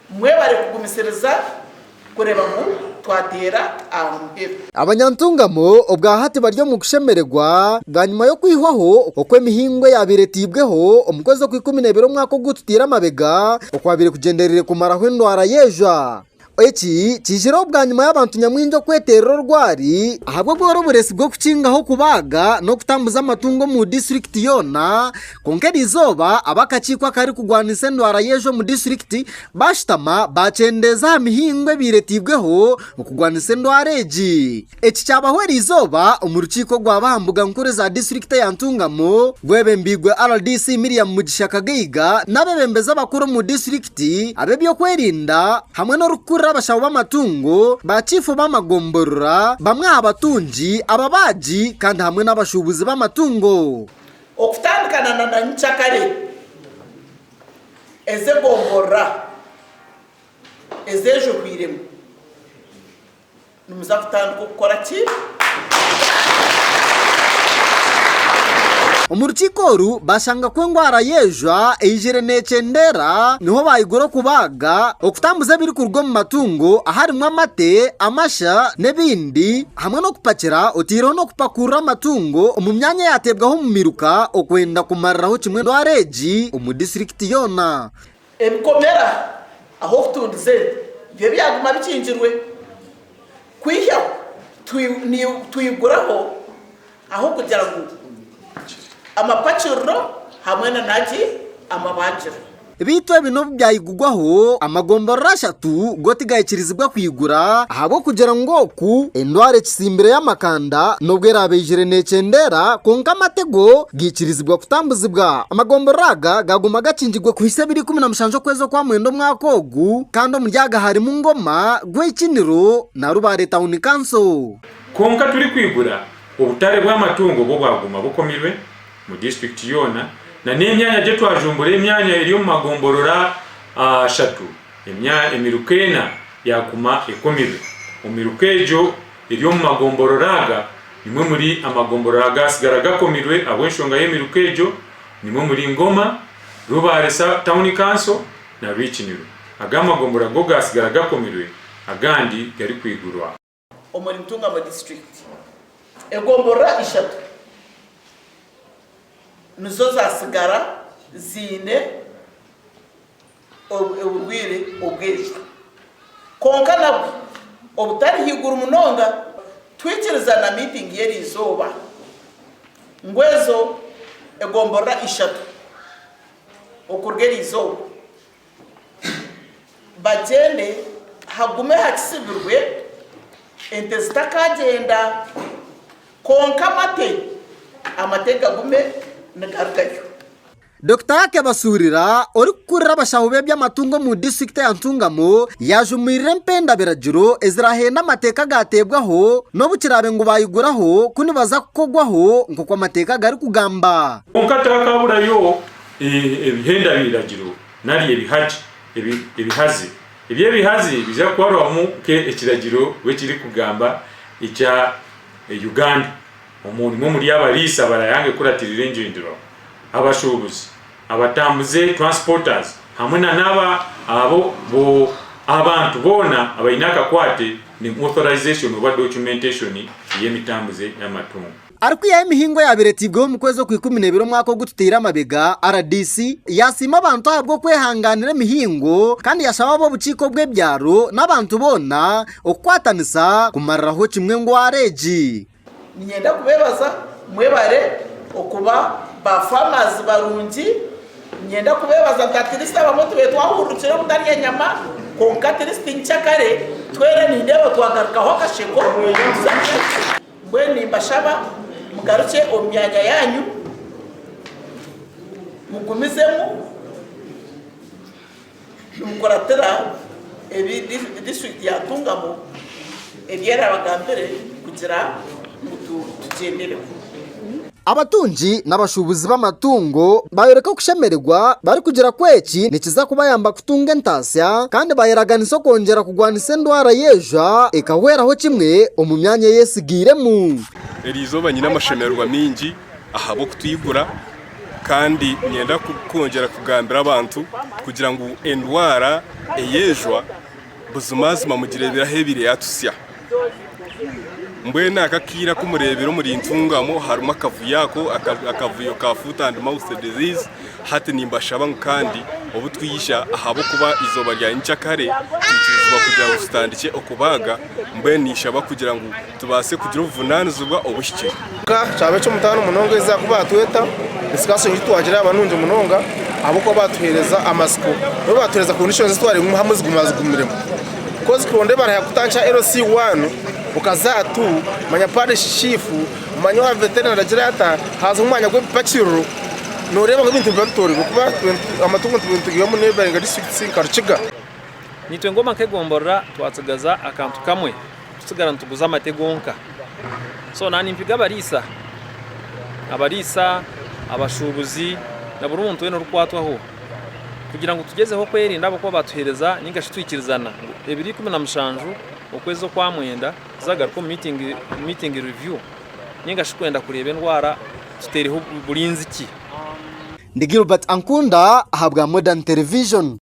mwe bari kugumisereza kureba ngo twatera amuhera abanyantungamo ubwahati baryo mu kushemererwa bwa nyuma yo kwihwaho uko emihingwe yabiretibweho umukozi wo kwikuminebero mwako gututira amabega ukwabire kugenderere kumaraho indwara yeja Eki kijiro bwa nyuma y'abantu nyamwinjo kweterero rwari ahabwo bworo buresi bwo kucingaho kubaga no kutambuza amatungo mu district yona konkeri izoba abakacikwa kari kugwanisa ndwara yejo mu district bashitama bacendeza mihingwe biretibweho mu kugwanisa ndwara eji eki cyabahwera izoba mu rukiko rw'abahambuga nkuru za district ya Ntungamo rwebembigwe RDC Miriam Mugishaka Geiga n'abebembeza bakuru mu district abebyo kwerinda hamwe no rukura abashaho b'amatungo bacifu b'amagomborora bamwe abatunji ababaji kandi hamwe n'abashubuzi b'amatungo okutandikana na nchakare eze gombora ezejo kwiremo numuza kutandika gukora ki Umurukikoru bashanga ko ngwara yeja ejere necendera niho bayigoro kubaga okutambuza biri kurwo mu matungo aharimwe amate amasha nebindi hamwe no kupakira otiro no kupakura amatungo mu myanya yatebwaho mu miruka okwenda kumariraho kimwe ndwareji mu district yona ebikomera aho kutundize bye byaguma bikinjirwe kwihya tuyiguraho aho kugira ngo amapachiro hamwe na naji amabajiro bitwe bino Byaigurwaho amagomborora 3 gotigayikirizibwa kwigura ahabo kugira ngo ku endware kisimbere y'amakanda nobwera abejire necendera konka amatego gikirizibwa kutambuzibwa amagomboraga gaguma gakingirwe ku hise biri 17 kwezo kwa mwendo mwakogu kandi umuryaga hari mu ngoma gwekiniro na rubare town council konka turi kwigura ubutare bw'amatungo bwo bwaguma bukomirwe mu district yona na nemyanya je twajumbure emyanya iri mu magomborora 3 emirukena yakuma ekomirwe umirukejo iri mu magombororaga nimwe muri amagombororaga asigara gakomirwe abwenshonga y'emirukejo nimwe muri ngoma rubare town council na Rw'ikiniro agamagombora go gasigara gakomirwe agandi gari kwigurwa Omuri Ntungamo district egombora 3 nizo zasigara zine ubwire ubwije konka nabwo obutari higura umunonga twikiriza na meeting yeri izoba ngwezo egombora 3 okurgeri izoba bagende hagume hakisibirwe ente zitakagenda konka amateka gume nagargayo Dr. Ake basurira ori kurira abashaho by'amatungo mu district ya Ntungamo yajumirire mpenda birajiro ezirahenda amateka gatebwaho no bukirabe ngo bayiguraho kuni baza kukogwaho ngo kwa amateka gari kugamba onkata kabura yo ebihenda birajiro nari ebihazi bihazi biza kwarwamu ke ekiragiro we kiri kugamba icya Uganda umuntu muri abarisa barayange kuratirire njindiro abashubuzi abatambuze transporters hamwe naba abo abantu bona abayinaka kwate ni authorization oba documentation y'emitambuze y'amatungo ariko ya imihingo yabiretibweho mu kwezi kwa 12 mwaka gututira amabega RDC yasima abantu abwo kwehanganira imihingo kandi yashaba bo buciko bwe byaro n'abantu bona okwatanisa kumariraho kimwe ngo areji ninyenda kubebaza mwebare okuba ba farmers barungi nyenda kubebaza ntatirista bamoto betwahurukire mutari nyama konka tirista nchakare twere nindeba twagarukaho kasheko bweni mbashaba mugaruke omyanya yanyu mugumizemo mukoratera district ya Ntungamo ebyera bagambere kugira tugendere abatunji n'abashubuzi b'amatungo bayoreka kushemererwa bari kugira kweki nikiza kuba yamba kutunga entasya kandi bayeraganiso kongera kugwanisa ndwara yeja ekahweraho kimwe mu myanya yesigiremu erizo banyina amashemererwa mingi ahabo kutwigura kandi nyenda kongera kugambira abantu kugira ngo endwara eyejwa buzumazima mugirebera hebire yatusya mbwene akakira kumurebera muri Ntungamo harimo akavuyo ka foot and mouth disease hati nimbashaba kandi ubu twiyisha ahabo kuba izoba rya incakare ikizwa kugira ngo standike Okubaaga mbwene nishaba kugira ngo tubase kugira ubuvunanizwa obushike cyabe cyo mutano munongo iza kuba tweta discussion yitwagira abanunje munonga abo ko batuhereza amasiko bo batuhereza conditions twari hamwe zigumiremo kozi kuronde baraha kutancha LC1 ukazatu manya parish chief manya wa veterinary agira haza umwanya gwe paciro noreba ngo bintu bibatori kuba amatungo tugiye mu neighboring district Karukiga nitwe ngoma kegomborera twatsagaza akantu kamwe tusigara ntuguza amategonka so nani mpiga abarisa abashubuzi na buri muntu weno rukwatwaho kugira ngo tugezeho kwerinda abo ko batuhereza ningashi twikirizana 2017 okwezo kwa mwenda zagaruko meeting review ningashi kwenda kureba indwara tuteriho bulinzi ki Ndi Gilbert Ankunda ahabwa Modern Television.